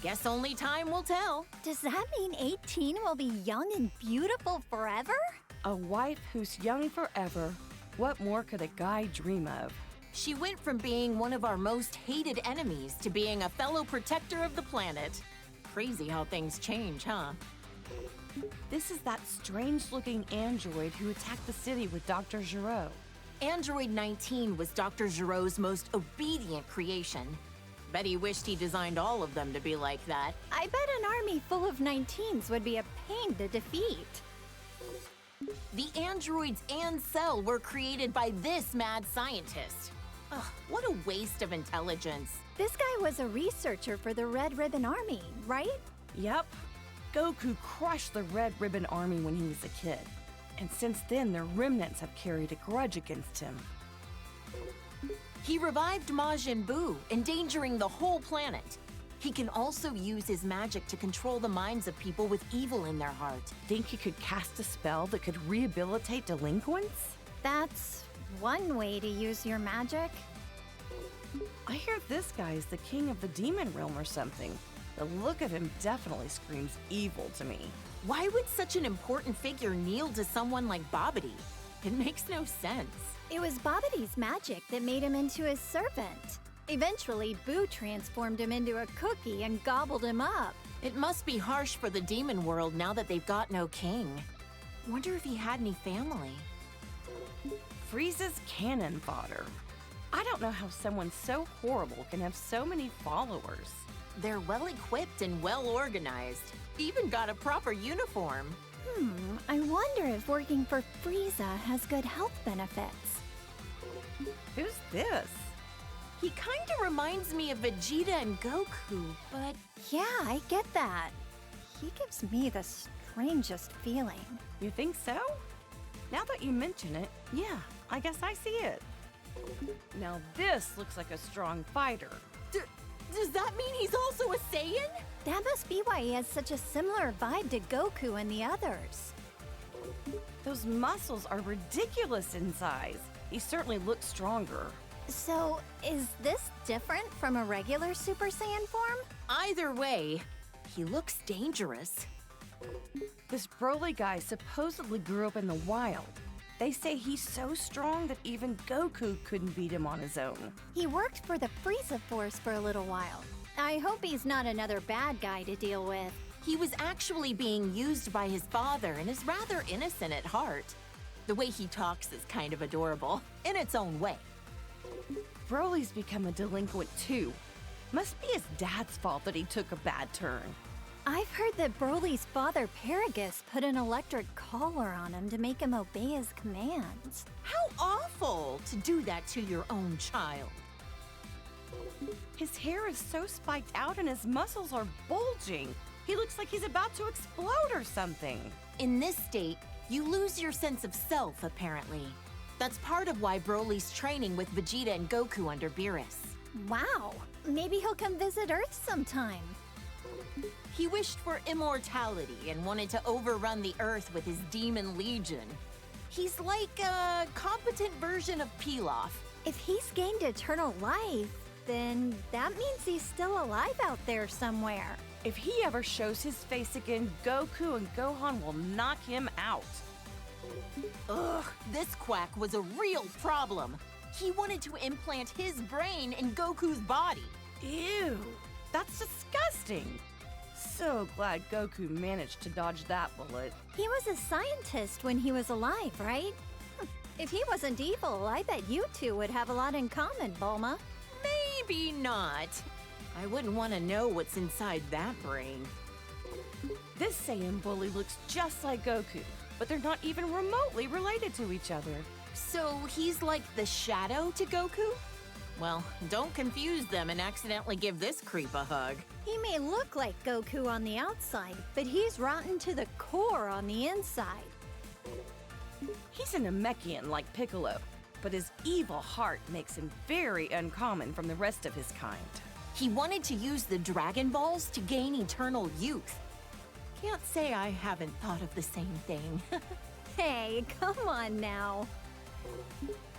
Guess only time will tell.
Does that mean 18 will be young and beautiful forever?
A wife who's young forever. What more could a guy dream of?
She went from being one of our most hated enemies to being a fellow protector of the planet. Crazy how things change, huh?
This is that strange-looking android who attacked the city with Dr. Gero.
Android 19 was Dr. Gero's most obedient creation. Bet he wished he designed all of them to be like that.
I bet an army full of 19s would be a pain to defeat.
The androids and Cell were created by this mad scientist. Ugh, what a waste of intelligence.
This guy was a researcher for the Red Ribbon Army, right?
Yep. Goku crushed the Red Ribbon Army when he was a kid. And since then, their remnants have carried a grudge against him.
He revived Majin Buu, endangering the whole planet. He can also use his magic to control the minds of people with evil in their heart.
Think he could cast a spell that could rehabilitate delinquents?
That's one way to use your magic.
I hear this guy is the king of the demon realm or something. The look of him definitely screams evil to me.
Why would such an important figure kneel to someone like Babidi? It makes no sense.
It was Babidi's magic that made him into his servant. Eventually, Boo transformed him into a cookie and gobbled him up.
It must be harsh for the demon world now that they've got no king. Wonder if he had any family.
Frieza's cannon fodder. I don't know how someone so horrible can have so many followers.
They're well-equipped and well-organized. Even got a proper uniform.
I wonder if working for Frieza has good health benefits.
Who's this?
He kinda reminds me of Vegeta and Goku, but
Yeah, I get that. He gives me the strangest feeling.
You think so? Now that you mention it, yeah, I guess I see it. Now this looks like a strong fighter.
does that mean he's also a Saiyan?
That must be why he has such a similar vibe to Goku and the others.
Those muscles are ridiculous in size. He certainly looks stronger.
So, is this different from a regular Super Saiyan form?
Either way, he looks dangerous.
This Broly guy supposedly grew up in the wild. They say he's so strong that even Goku couldn't beat him on his own.
He worked for the Frieza Force for a little while. I hope he's not another bad guy to deal with.
He was actually being used by his father and is rather innocent at heart. The way he talks is kind of adorable, in its own way.
Broly's become a delinquent too. Must be his dad's fault that he took a bad turn.
I've heard that Broly's father, Paragus, put an electric collar on him to make him obey his commands.
How awful to do that to your own child.
His hair is so spiked out and his muscles are bulging. He looks like he's about to explode or something.
In this state, you lose your sense of self, apparently. That's part of why Broly's training with Vegeta and Goku under Beerus.
Wow, maybe he'll come visit Earth sometime.
He wished for immortality and wanted to overrun the Earth with his demon legion. He's like a competent version of Pilaf.
If he's gained eternal life, then that means he's still alive out there somewhere.
If he ever shows his face again, Goku and Gohan will knock him out.
Ugh, this quack was a real problem. He wanted to implant his brain in Goku's body.
Ew, that's disgusting. So glad Goku managed to dodge that bullet.
He was a scientist when he was alive, right? If he wasn't evil, I bet you two would have a lot in common, Bulma.
Maybe not. I wouldn't want to know what's inside that brain.
This Saiyan bully looks just like Goku, but they're not even remotely related to each other.
So he's like the shadow to Goku? Well, don't confuse them and accidentally give this creep a hug.
He may look like Goku on the outside, but he's rotten to the core on the inside.
He's a Namekian like Piccolo, but his evil heart makes him very uncommon from the rest of his kind.
He wanted to use the Dragon Balls to gain eternal youth. Can't say I haven't thought of the same thing.
Hey, come on now.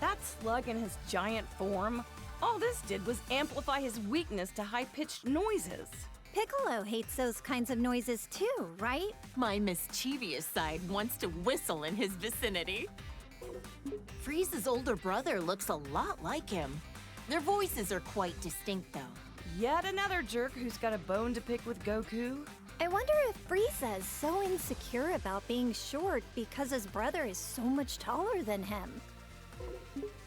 That slug in his giant form, all this did was amplify his weakness to high-pitched noises.
Piccolo hates those kinds of noises too, right?
My mischievous side wants to whistle in his vicinity. Frieza's older brother looks a lot like him. Their voices are quite distinct, though.
Yet another jerk who's got a bone to pick with Goku.
I wonder if Frieza is so insecure about being short because his brother is so much taller than him.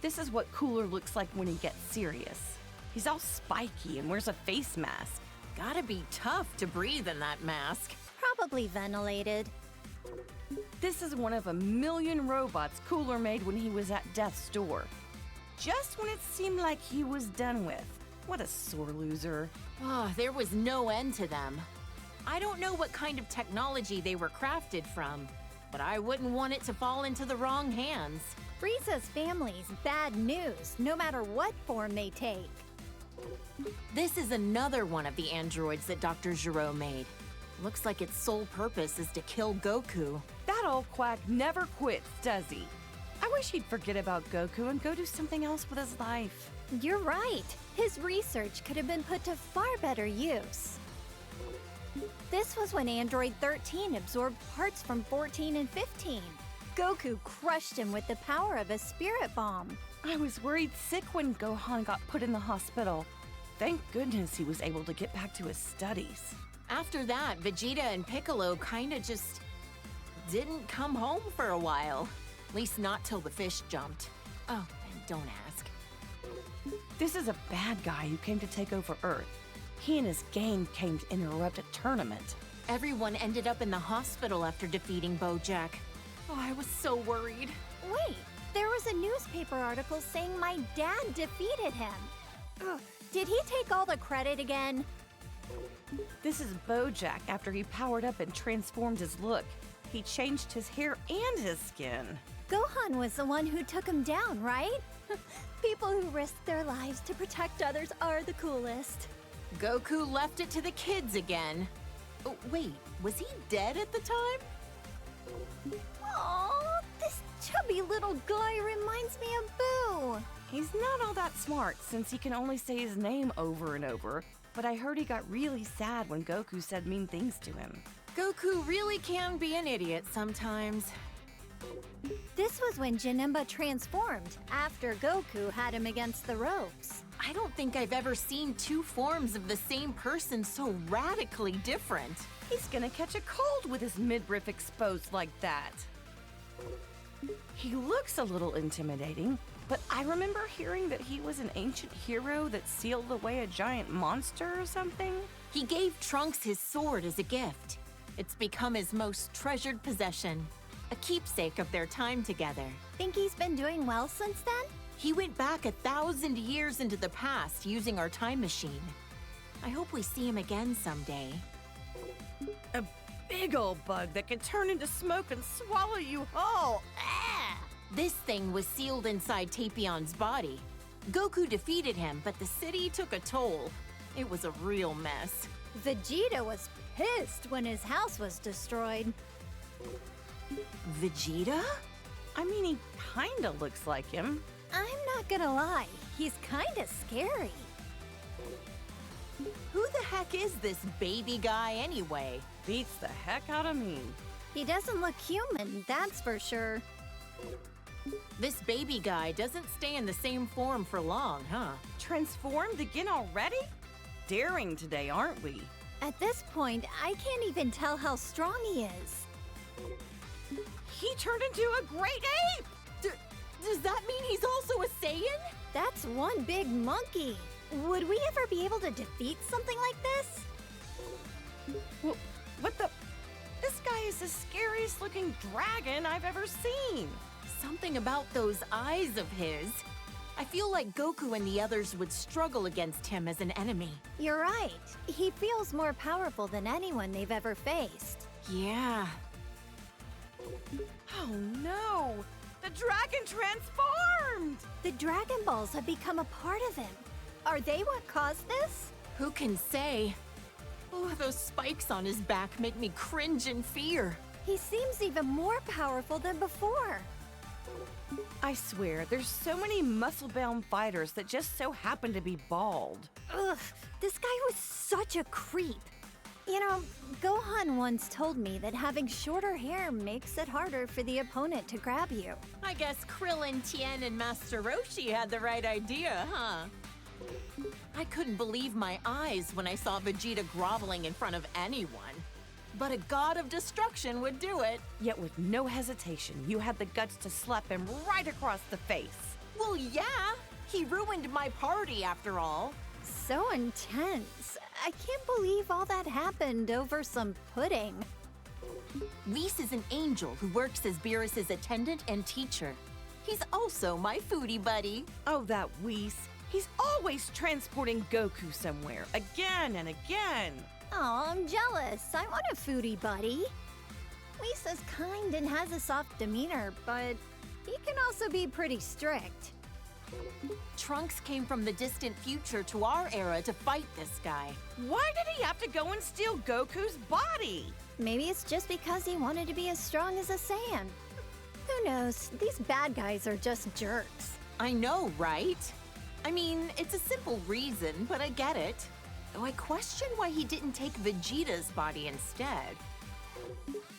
This is what Cooler looks like when he gets serious. He's all spiky and wears a face mask.
Gotta be tough to breathe in that mask.
Probably ventilated.
This is one of a million robots Cooler made when he was at Death's door. just when it seemed like he was done with. What a sore loser.
Oh, there was no end to them. I don't know what kind of technology they were crafted from, but I wouldn't want it to fall into the wrong hands.
Frieza's family's bad news, no matter what form they take.
This is another one of the androids that Dr. Giro made. Looks like its sole purpose is to kill Goku.
That old quack never quits, does he? I wish he'd forget about Goku and go do something else with his life.
You're right. His research could have been put to far better use. This was when Android 13 absorbed parts from 14 and 15. Goku crushed him with the power of a spirit bomb.
I was worried sick when Gohan got put in the hospital. Thank goodness he was able to get back to his studies.
After that, Vegeta and Piccolo kinda just didn't come home for a while. At least not till the fish jumped. Oh, and don't ask.
This is a bad guy who came to take over Earth. He and his gang came to interrupt a tournament.
Everyone ended up in the hospital after defeating Bojack. Oh, I was so worried.
Wait, there was a newspaper article saying my dad defeated him. Ugh, did he take all the credit again?
This is Bojack after he powered up and transformed his look. He changed his hair and his skin.
Gohan was the one who took him down, right? People who risk their lives to protect others are the coolest.
Goku left it to the kids again. Oh, wait, was he dead at the time?
Aww, this chubby little guy reminds me of Boo.
He's not all that smart since he can only say his name over and over, but I heard he got really sad when Goku said mean things to him.
Goku really can be an idiot sometimes.
This was when Janemba transformed after Goku had him against the ropes.
I don't think I've ever seen two forms of the same person so radically different.
He's gonna catch a cold with his midriff exposed like that. He looks a little intimidating, but I remember hearing that he was an ancient hero that sealed away a giant monster or something.
He gave Trunks his sword as a gift. It's become his most treasured possession, a keepsake of their time together.
Think he's been doing well since then?
He went back 1,000 years into the past using our time machine. I hope we see him again someday.
A big old bug that can turn into smoke and swallow you whole. Ah!
This thing was sealed inside Tapion's body. Goku defeated him, but the city took a toll. It was a real mess.
Vegeta was pissed when his house was destroyed.
Vegeta?
I mean, he kinda looks like him.
I'm not gonna lie, he's kinda scary.
Who the heck is this baby guy anyway?
Beats the heck out of me.
He doesn't look human, that's for sure.
This baby guy doesn't stay in the same form for long, huh?
Transformed again already? Daring today, aren't we?
At this point, I can't even tell how strong he is.
He turned into a great ape!
Does that mean he's also a Saiyan?
That's one big monkey. Would we ever be able to defeat something like this?
Well, what the? This guy is the scariest looking dragon I've ever seen.
Something about those eyes of his. I feel like Goku and the others would struggle against him as an enemy.
You're right. He feels more powerful than anyone they've ever faced.
Yeah.
Oh no! The dragon transformed!
The Dragon Balls have become a part of him. Are they what caused this?
Who can say? Oh, those spikes on his back make me cringe in fear.
He seems even more powerful than before.
I swear, there's so many muscle-bound fighters that just so happen to be bald.
Ugh, this guy was such a creep. You know, Gohan once told me that having shorter hair makes it harder for the opponent to grab you.
I guess Krillin, Tien, and Master Roshi had the right idea, huh? I couldn't believe my eyes when I saw Vegeta groveling in front of anyone. But a god of destruction would do it.
Yet with no hesitation, you had the guts to slap him right across the face.
Well, yeah. He ruined my party, after all.
So intense. I can't believe all that happened over some pudding.
Whis is an angel who works as Beerus's attendant and teacher. He's also my foodie buddy.
Oh, that Whis. He's always transporting Goku somewhere, again and again.
Oh, I'm jealous. I want a foodie buddy. Lisa's kind and has a soft demeanor, but he can also be pretty strict.
Trunks came from the distant future to our era to fight this guy.
Why did he have to go and steal Goku's body?
Maybe it's just because he wanted to be as strong as a Saiyan. Who knows? These bad guys are just jerks.
I know, right? I mean, it's a simple reason, but I get it. Though I question why he didn't take Vegeta's body instead.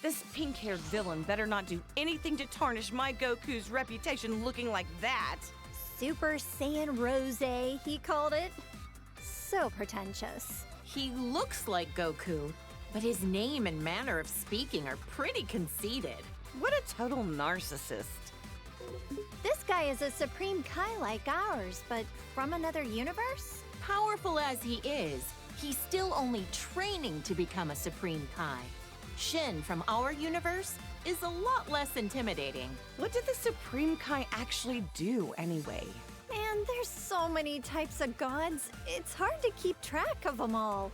This pink-haired villain better not do anything to tarnish my Goku's reputation looking like that.
Super Saiyan Rose, he called it. So pretentious.
He looks like Goku, but his name and manner of speaking are pretty conceited.
What a total narcissist.
This guy is a Supreme Kai like ours, but from another universe?
Powerful as he is, he's still only training to become a Supreme Kai. Shin from our universe is a lot less intimidating.
What did the Supreme Kai actually do anyway?
Man, there's so many types of gods, it's hard to keep track of them all.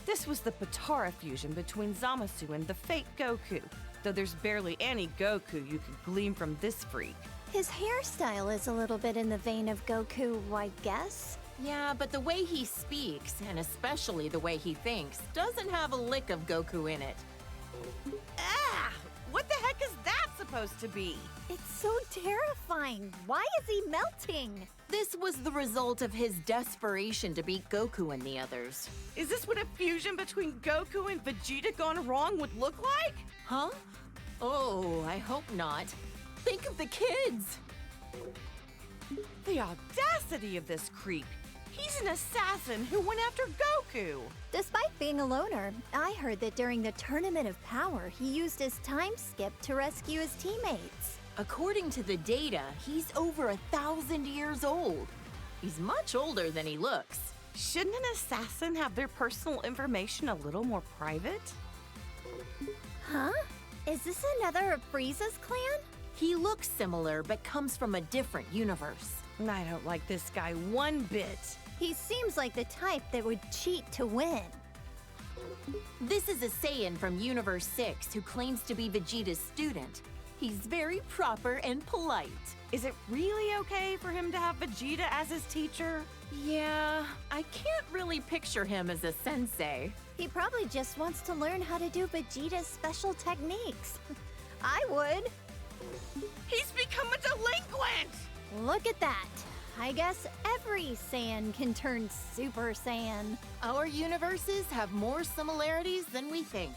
This was the Potara fusion between Zamasu and the fake Goku, though there's barely any Goku you could glean from this freak.
His hairstyle is a little bit in the vein of Goku, I guess.
Yeah, but the way he speaks, and especially the way he thinks, doesn't have a lick of Goku in it.
Ah! What the heck is that supposed to be?
It's so terrifying. Why is he melting?
This was the result of his desperation to beat Goku and the others.
Is this what a fusion between Goku and Vegeta gone wrong would look like?
Huh? Oh, I hope not. Think of the kids!
The audacity of this creep! He's an assassin who went after Goku!
Despite being a loner, I heard that during the Tournament of Power, he used his time skip to rescue his teammates.
According to the data, he's over 1,000 years old. He's much older than he looks.
Shouldn't an assassin have their personal information a little more private?
Huh? Is this another of Frieza's clan?
He looks similar, but comes from a different universe.
I don't like this guy one bit.
He seems like the type that would cheat to win.
This is a Saiyan from Universe 6 who claims to be Vegeta's student. He's very proper and polite.
Is it really okay for him to have Vegeta as his teacher?
Yeah, I can't really picture him as a sensei.
He probably just wants to learn how to do Vegeta's special techniques. I would.
He's become a delinquent!
Look at that. I guess every Saiyan can turn Super Saiyan.
Our universes have more similarities than we think.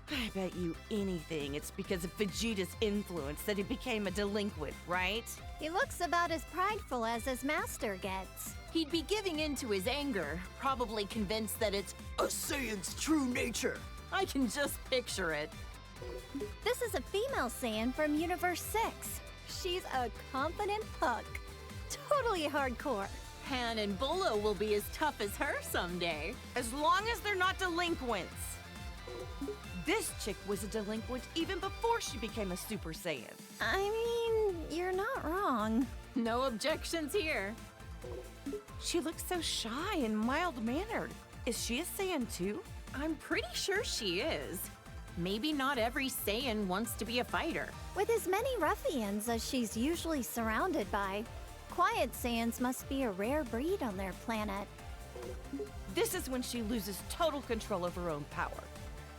I bet you anything it's because of Vegeta's influence that he became a delinquent, right?
He looks about as prideful as his master gets.
He'd be giving in to his anger, probably convinced that it's a Saiyan's true nature. I can just picture it.
This is a female Saiyan from Universe 6. She's a confident puck. Totally hardcore.
Han and Bulma will be as tough as her someday.
As long as they're not delinquents. This chick was a delinquent even before she became a Super Saiyan.
I mean, you're not wrong.
No objections here.
She looks so shy and mild-mannered. Is she a Saiyan too?
I'm pretty sure she is. Maybe not every Saiyan wants to be a fighter.
With as many ruffians as she's usually surrounded by, quiet Saiyans must be a rare breed on their planet.
This is when she loses total control of her own power.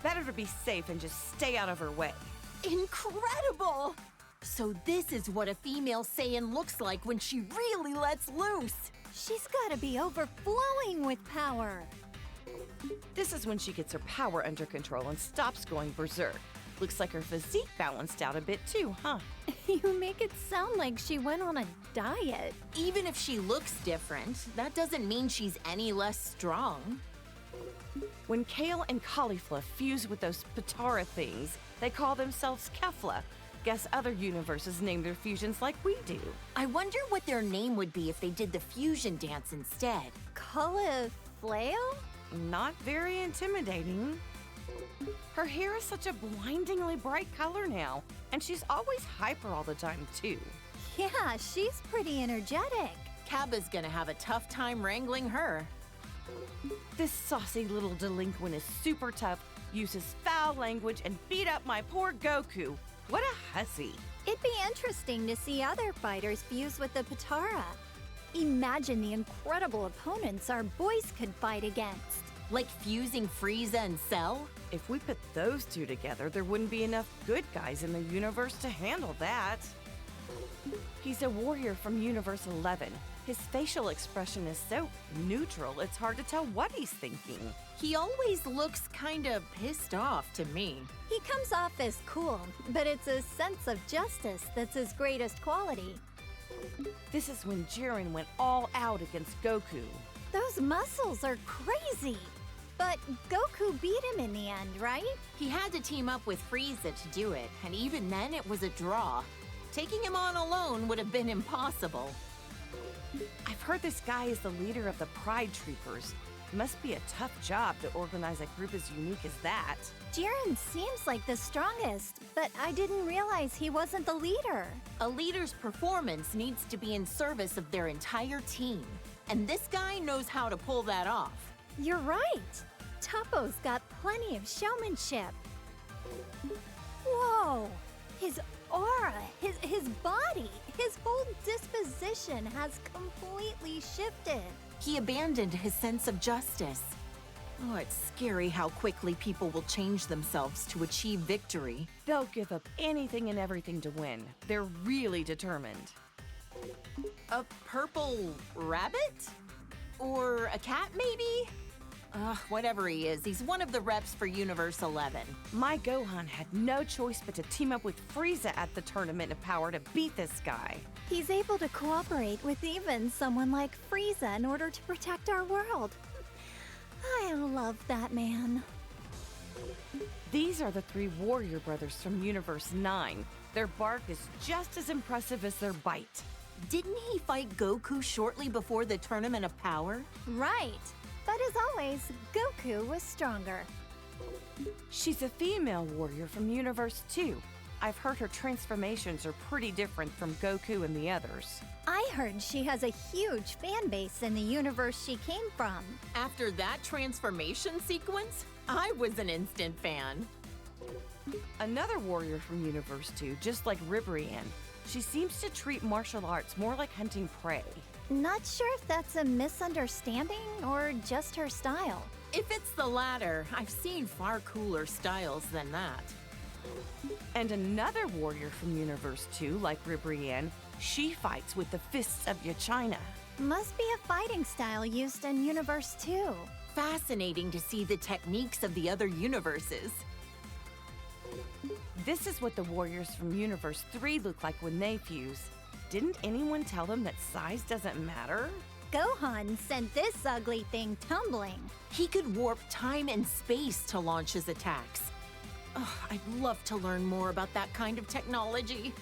Better to be safe and just stay out of her way.
Incredible! So this is what a female Saiyan looks like when she really lets loose.
She's gotta be overflowing with power.
This is when she gets her power under control and stops going berserk. Looks like her physique balanced out a bit too, huh?
You make it sound like she went on a diet.
Even if she looks different, that doesn't mean she's any less strong.
When kale and cauliflower fuse with those Potara things, they call themselves Kefla. Guess other universes name their fusions like we do.
I wonder what their name would be if they did the fusion dance instead.
Cauliflower?
Not very intimidating. Her hair is such a blindingly bright color now, and she's always hyper all the time, too.
Yeah, she's pretty energetic.
Kappa's gonna have a tough time wrangling her.
This saucy little delinquent is super tough, uses foul language, and beat up my poor Goku. What a hussy.
It'd be interesting to see other fighters fuse with the Potara. Imagine the incredible opponents our boys could fight against.
Like fusing Frieza and Cell?
If we put those two together, there wouldn't be enough good guys in the universe to handle that. He's a warrior from Universe 11. His facial expression is so neutral, it's hard to tell what he's thinking.
He always looks kinda pissed off to me.
He comes off as cool, but it's a sense of justice that's his greatest quality.
This is when Jiren went all out against Goku.
Those muscles are crazy. But Goku beat him in the end, right?
He had to team up with Frieza to do it, and even then it was a draw. Taking him on alone would have been impossible.
I've heard this guy is the leader of the Pride Troopers. Must be a tough job to organize a group as unique as that.
Jiren seems like the strongest, but I didn't realize he wasn't the leader.
A leader's performance needs to be in service of their entire team, and this guy knows how to pull that off.
You're right. Toppo's got plenty of showmanship. Whoa! His aura, his body, his whole disposition has completely shifted.
He abandoned his sense of justice. Oh, it's scary how quickly people will change themselves to achieve victory.
They'll give up anything and everything to win. They're really determined.
A purple rabbit? Or a cat, maybe? Whatever he is, he's one of the reps for Universe 11.
My Gohan had no choice but to team up with Frieza at the Tournament of Power to beat this guy.
He's able to cooperate with even someone like Frieza in order to protect our world. I love that man.
These are the three warrior brothers from Universe 9. Their bark is just as impressive as their bite.
Didn't he fight Goku shortly before the Tournament of Power?
Right. But as always, Goku was stronger.
She's a female warrior from Universe 2. I've heard her transformations are pretty different from Goku and the others.
I heard she has a huge fan base in the universe she came from.
After that transformation sequence, I was an instant fan.
Another warrior from Universe 2, just like Ribrianne. She seems to treat martial arts more like hunting prey.
Not sure if that's a misunderstanding or just her style.
If it's the latter, I've seen far cooler styles than that.
And another warrior from Universe 2, like Ribrianne, she fights with the fists of Yachina.
Must be a fighting style used in Universe 2.
Fascinating to see the techniques of the other universes.
This is what the warriors from Universe 3 look like when they fuse. Didn't anyone tell them that size doesn't matter?
Gohan sent this ugly thing tumbling.
He could warp time and space to launch his attacks. I'd love to learn more about that kind of technology.